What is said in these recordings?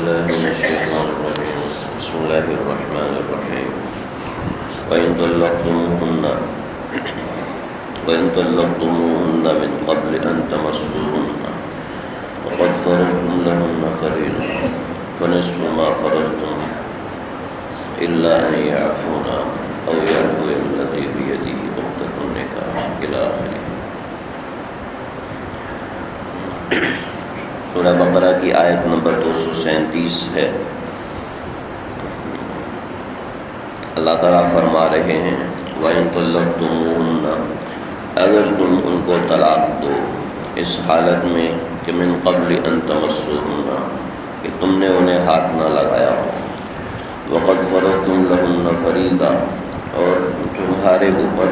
بالله من الشيطان الرجيم بسم الله الرحمن الرحيم وإن طلقتموهن من قبل أن تمسوهن وقد فرضتم لهن فريضة فنصف ما فرضتم إلا أن يعفون أو يعفو الذي بيده عقدة النكاح إلى آخره۔ سورہ بقرہ کی آیت نمبر 237 ہے۔ اللہ تعالیٰ فرما رہے ہیں وَإِن طَلَّقْتُمُوهُنَّ، اگر تم ان کو طلاق دو اس حالت میں کہ من قبل ان تمسوهن، کہ تم نے انہیں ہاتھ نہ لگایا ہو، وقد فرضتم لهن فریضہ، اور تمہارے اوپر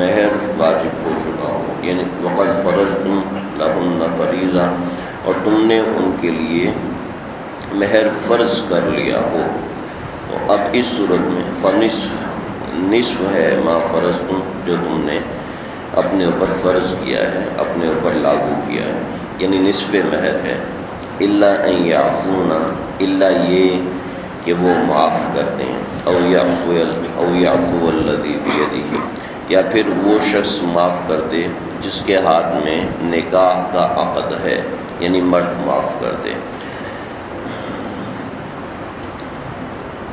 مہر واجب ہو چکا ہو، یعنی وقد فرضتم لهن فریضہ، اور تم نے ان کے لیے مہر فرض کر لیا ہو، تو اب اس صورت میں نصف ہے ما فرضتم، جو تم نے اپنے اوپر فرض کیا ہے، اپنے اوپر لاگو کیا ہے، یعنی نصف مہر ہے۔ الا ان یعفون، الا یہ کہ وہ معاف کر دیں، او یعفو الذی بیدہ، یا پھر وہ شخص معاف کر دے جس کے ہاتھ میں نکاح کا عقد ہے، یعنی مرد معاف کر دے۔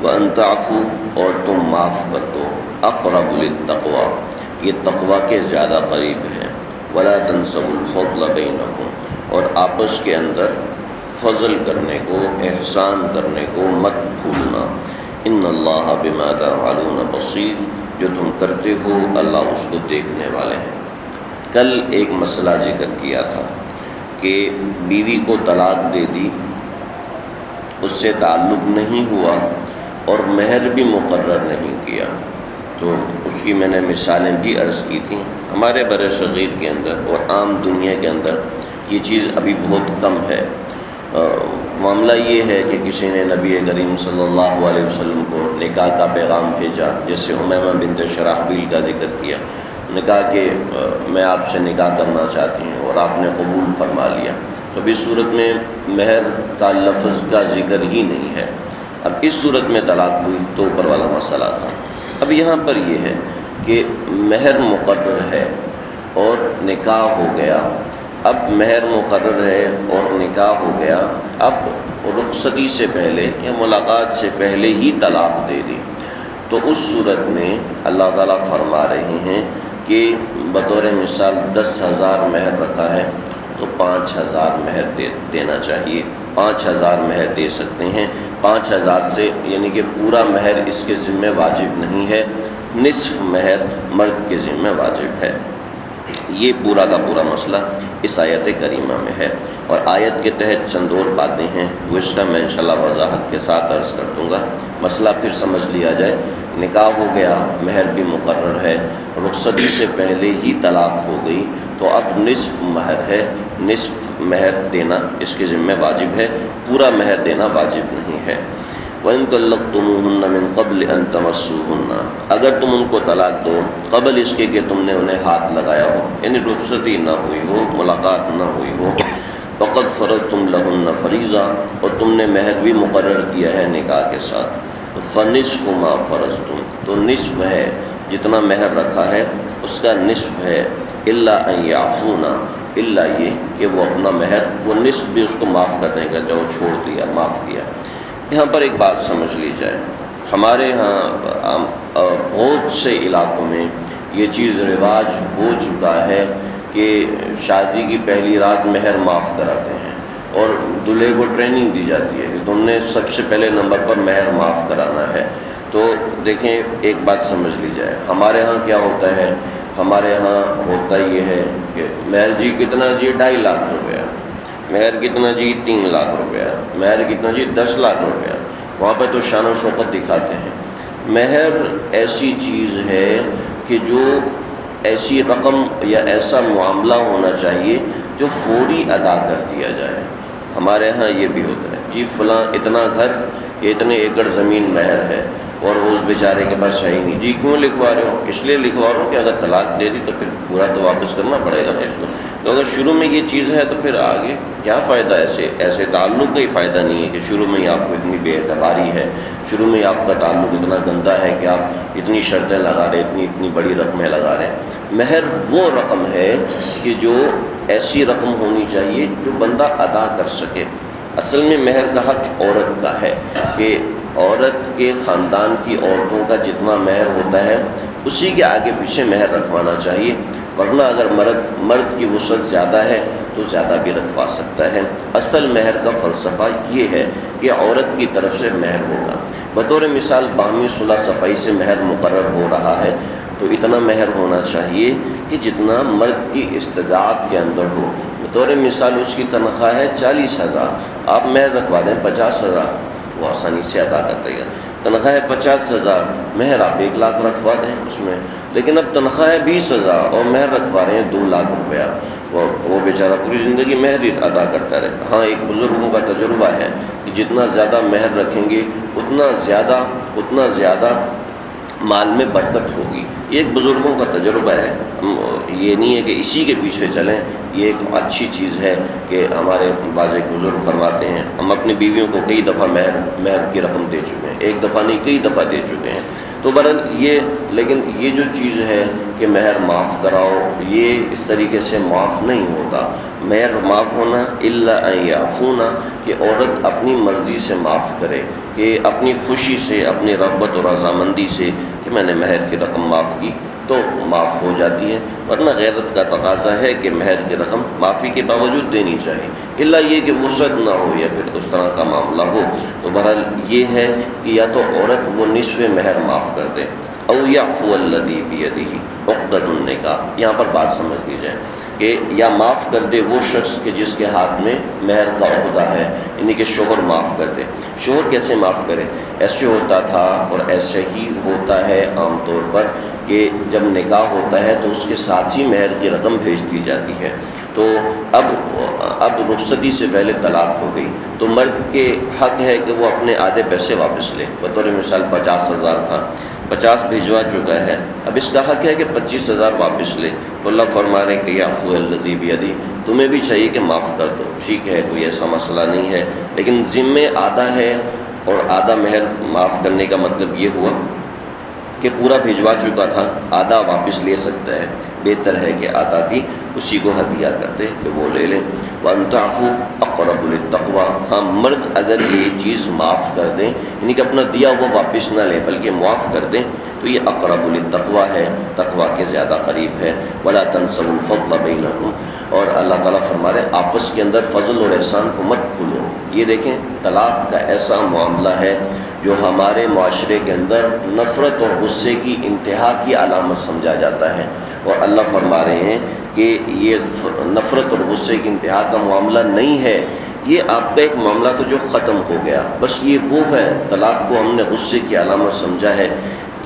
وَأَن تَعْفُوا، اور تم معاف کر دو، اقرب للتقویٰ، یہ تقویٰ کے زیادہ قریب ہے۔ وَلَا تَنْسَوُا الْفَضْلَ بَيْنَكُمْ، اور آپس کے اندر فضل کرنے کو، احسان کرنے کو مت بھولنا۔ إِنَّ اللَّهَ بِمَا تَفْعَلُونَ بَصِيرٌ، جو تم کرتے ہو اللہ اس کو دیکھنے والے ہیں۔ کل ایک مسئلہ ذکر کیا تھا کہ بیوی کو طلاق دے دی، اس سے تعلق نہیں ہوا اور مہر بھی مقرر نہیں کیا، تو اس کی میں نے مثالیں بھی عرض کی تھیں۔ ہمارے بر صغیر کے اندر اور عام دنیا کے اندر یہ چیز ابھی بہت کم ہے۔ معاملہ یہ ہے کہ کسی نے نبی کریم صلی اللہ علیہ وسلم کو نکاح کا پیغام بھیجا، جیسے امیمہ بنت شراحبیل کا ذکر کیا، نے کہا کہ میں آپ سے نکاح کرنا چاہتی ہوں، اور آپ نے قبول فرما لیا، تو اس صورت میں مہر کا لفظ کا ذکر ہی نہیں ہے۔ اب اس صورت میں طلاق ہوئی تو اوپر والا مسئلہ تھا۔ اب یہاں پر یہ ہے کہ مہر مقرر ہے اور نکاح ہو گیا، اب مہر مقرر ہے اور نکاح ہو گیا، اب رخصتی سے پہلے یا ملاقات سے پہلے ہی طلاق دے دی، تو اس صورت میں اللہ تعالیٰ فرما رہے ہیں کہ بطور مثال 10,000 مہر رکھا ہے تو 5,000 مہر دینا چاہیے، 5,000 مہر دے سکتے ہیں۔ 5,000 سے یعنی کہ پورا مہر اس کے ذمہ واجب نہیں ہے، نصف مہر مرد کے ذمہ واجب ہے۔ یہ پورا کا پورا مسئلہ اس آیت کریمہ میں ہے، اور آیت کے تحت چند اور باتیں ہیں، وہ اس کا میں انشاءاللہ وضاحت کے ساتھ عرض کر دوں گا، مسئلہ پھر سمجھ لیا جائے۔ نکاح ہو گیا، مہر بھی مقرر ہے، رخصتی سے پہلے ہی طلاق ہو گئی، تو اب نصف مہر ہے، نصف مہر دینا اس کے ذمہ واجب ہے، پورا مہر دینا واجب نہیں ہے۔ وَإِن طَلَّقْتُمُوهُنَّ مِن قَبْلِ أَن تَمَسُّوهُنَّ، اگر تم ان کو طلاق دو قبل اس کے کہ تم نے انہیں ہاتھ لگایا ہو، یعنی رخصتی نہ ہوئی ہو، ملاقات نہ ہوئی ہو، وَقَدْ فَرَضْتُمْ لَهُنَّ فَرِيضَةً، اور تم نے مہر بھی مقرر کیا ہے نکاح کے ساتھ، فَنِصْفُ مَا فَرَضْتُمْ، تو نصف ہے، جتنا مہر رکھا ہے اس کا نصف ہے، إِلَّا أَن يَعْفُونَ، الا یہ کہ وہ اپنا مہر، وہ نصف بھی اس کو معاف کر دیں گا جو چھوڑ دیا، معاف کیا۔ یہاں پر ایک بات سمجھ لی جائے، ہمارے ہاں بہت سے علاقوں میں یہ چیز رواج ہو چکا ہے کہ شادی کی پہلی رات مہر معاف کراتے ہیں، اور دلہے کو ٹریننگ دی جاتی ہے کہ تم نے سب سے پہلے نمبر پر مہر معاف کرانا ہے۔ تو دیکھیں ایک بات سمجھ لی جائے، ہمارے ہاں کیا ہوتا ہے، ہمارے ہاں ہوتا یہ ہے کہ مہر جی کتنا جی 2.5 لاکھ روپیہ، مہر کتنا جی 3 لاکھ روپیہ، مہر کتنا جی 10 لاکھ روپیہ، وہاں پہ تو شان و شوکت دکھاتے ہیں۔ مہر ایسی چیز ہے کہ جو ایسی رقم یا ایسا معاملہ ہونا چاہیے جو فوری ادا کر دیا جائے۔ ہمارے ہاں یہ بھی ہوتا ہے، جی فلاں اتنا گھر، اتنے ایکڑ زمین مہر ہے، اور اس بیچارے کے پاس ہے ہی نہیں. جی کیوں لکھوا رہے ہو؟ اس لیے لکھوا رہا ہوں کہ اگر طلاق دے دی تو پھر پورا تو واپس کرنا پڑے گا نا اس کو. تو اگر شروع میں یہ چیز ہے تو پھر آگے کیا فائدہ؟ ایسے تعلق کا ہی فائدہ نہیں ہے کہ شروع میں ہی آپ کو اتنی بے اعتباری ہے، شروع میں ہی آپ کا تعلق اتنا گندا ہے کہ آپ اتنی شرطیں لگا رہے، اتنی بڑی رقمیں لگا رہے ہیں. مہر وہ رقم ہے کہ جو ایسی رقم ہونی چاہیے جو بندہ ادا کر سکے. اصل میں مہر کا حق عورت کا ہے کہ عورت کے خاندان کی عورتوں کا جتنا مہر ہوتا ہے اسی کے آگے پیچھے مہر رکھوانا چاہیے، ورنہ اگر مرد کی وسعت زیادہ ہے تو زیادہ بھی رکھوا سکتا ہے. اصل مہر کا فلسفہ یہ ہے کہ عورت کی طرف سے مہر ہوگا. بطور مثال باہمی صلح صفائی سے مہر مقرر ہو رہا ہے تو اتنا مہر ہونا چاہیے کہ جتنا مرد کی استطاعت کے اندر ہو. بطور مثال اس کی تنخواہ ہے 40,000، آپ مہر رکھوا دیں 50,000، وہ آسانی سے ادا کر دے گا. تنخواہ ہے 50,000، مہر آپ 1,00,000 رکھوا دیں اس میں. لیکن اب تنخواہ ہے 20,000 اور مہر رکھوا رہے ہیں 2,00,000 روپیہ، وہ بیچارہ پوری زندگی مہر ہی ادا کرتا رہتا. ہاں ایک بزرگوں کا تجربہ ہے کہ جتنا زیادہ مہر رکھیں گے اتنا زیادہ مال میں برکت ہوگی. یہ ایک بزرگوں کا تجربہ ہے، یہ نہیں ہے کہ اسی کے پیچھے چلیں. یہ ایک اچھی چیز ہے کہ ہمارے بعض ایک بزرگ فرماتے ہیں ہم اپنی بیویوں کو کئی دفعہ مہر کی رقم دے چکے ہیں، ایک دفعہ نہیں کئی دفعہ دے چکے ہیں. تو بہرحال لیکن یہ جو چیز ہے کہ مہر معاف کراؤ، یہ اس طریقے سے معاف نہیں ہوتا. مہر معاف ہونا الا ان یعفونا، کہ عورت اپنی مرضی سے معاف کرے، کہ اپنی خوشی سے، اپنی رغبت اور رضامندی سے کہ میں نے مہر کی رقم معاف کی تو معاف ہو جاتی ہے. ورنہ غیرت کا تقاضا ہے کہ مہر کی رقم معافی کے باوجود دینی چاہیے، الا یہ کہ وسعت نہ ہو یا پھر اس طرح کا معاملہ ہو. تو بہرحال یہ ہے کہ یا تو عورت وہ نصف مہر معاف کر دے، او یعفو الذی بیدہ عقدۃ النکاح. یہاں پر بات سمجھ لیجیے کہ یا معاف کر دے وہ شخص کہ جس کے ہاتھ میں مہر کا عقدہ ہے، یعنی کہ شوہر معاف کر دے. شوہر کیسے معاف کرے؟ ایسے ہوتا تھا اور ایسے ہی ہوتا ہے عام طور پر کہ جب نکاح ہوتا ہے تو اس کے ساتھ ہی مہر کی رقم بھیج دی جاتی ہے. تو اب رخصتی سے پہلے طلاق ہو گئی تو مرد کے حق ہے کہ وہ اپنے آدھے پیسے واپس لے. بطور مثال 50,000 تھا، 50 بھیجوا چکا ہے، اب اس کا حق ہے کہ 25,000 واپس لے. تو اللہ فرما رہے کہ یعفو الذی بیدہ، تمہیں بھی چاہیے کہ معاف کر دو. ٹھیک ہے، کوئی ایسا مسئلہ نہیں ہے، لیکن ذمے آدھا ہے اور آدھا مہر معاف کرنے کا مطلب یہ ہوا کہ پورا بھیجوا چکا تھا، آدھا واپس لے سکتا ہے. بہتر ہے کہ آدھا بھی اسی کو ہدیہ کر دے کہ وہ لے لیں. وَأَن تَعْفُوا أَقْرَبُ لِلتَّقْوَىٰ، ہاں مرد اگر یہ چیز معاف کر دیں، یعنی کہ اپنا دیا وہ واپس نہ لے بلکہ معاف کر دیں، تو یہ اقرب للتقویٰ ہے، تقویٰ کے زیادہ قریب ہے. وَلَا تَنْسَوُا الْفَضْلَ بَيْنَكُمْ، اور اللہ تعالیٰ فرما رہے آپس کے اندر فضل اور احسان کو مت بھولو. یہ دیکھیں طلاق کا ایسا معاملہ ہے جو ہمارے معاشرے کے اندر نفرت اور غصے کی انتہا کی علامت سمجھا جاتا ہے، اور اللہ فرما رہے ہیں کہ یہ نفرت اور غصے کی انتہا کا معاملہ نہیں ہے، یہ آپ کا ایک معاملہ تو جو ختم ہو گیا. بس یہ وہ ہے، طلاق کو ہم نے غصے کی علامت سمجھا ہے.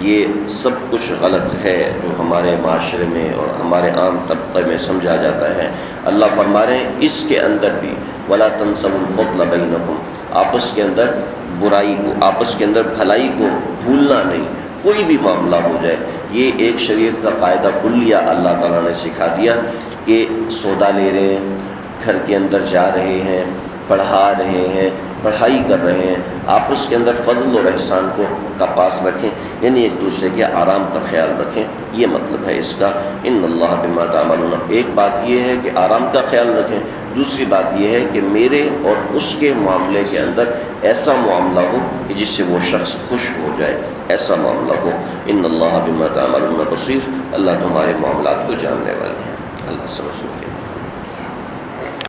یہ سب کچھ غلط ہے جو ہمارے معاشرے میں اور ہمارے عام طبقے میں سمجھا جاتا ہے. اللہ فرما رہے ہیں اس کے اندر بھی وَلَا تَنْسَوُا الْفَضْلَ بَيْنَكُمْ، آپس کے اندر برائی کو، آپس کے اندر بھلائی کو بھولنا نہیں. کوئی بھی معاملہ ہو جائے، یہ ایک شریعت کا قاعدہ کلیہ اللہ تعالیٰ نے سکھا دیا کہ سودا لے رہے ہیں، گھر کے اندر جا رہے ہیں، پڑھا رہے ہیں، پڑھائی کر رہے ہیں، آپس کے اندر فضل اور احسان کو کا پاس رکھیں، یعنی ایک دوسرے کے آرام کا خیال رکھیں. یہ مطلب ہے اس کا. ان اللہ بما تعملون، ایک بات یہ ہے کہ آرام کا خیال رکھیں، دوسری بات یہ ہے کہ میرے اور اس کے معاملے کے اندر ایسا معاملہ ہو کہ جس سے وہ شخص خوش ہو جائے، ایسا معاملہ ہو. ان اللہ بما تعملون بصیر، اللہ تمہارے معاملات کو جاننے والے ہیں. اللہ سمجھ لے.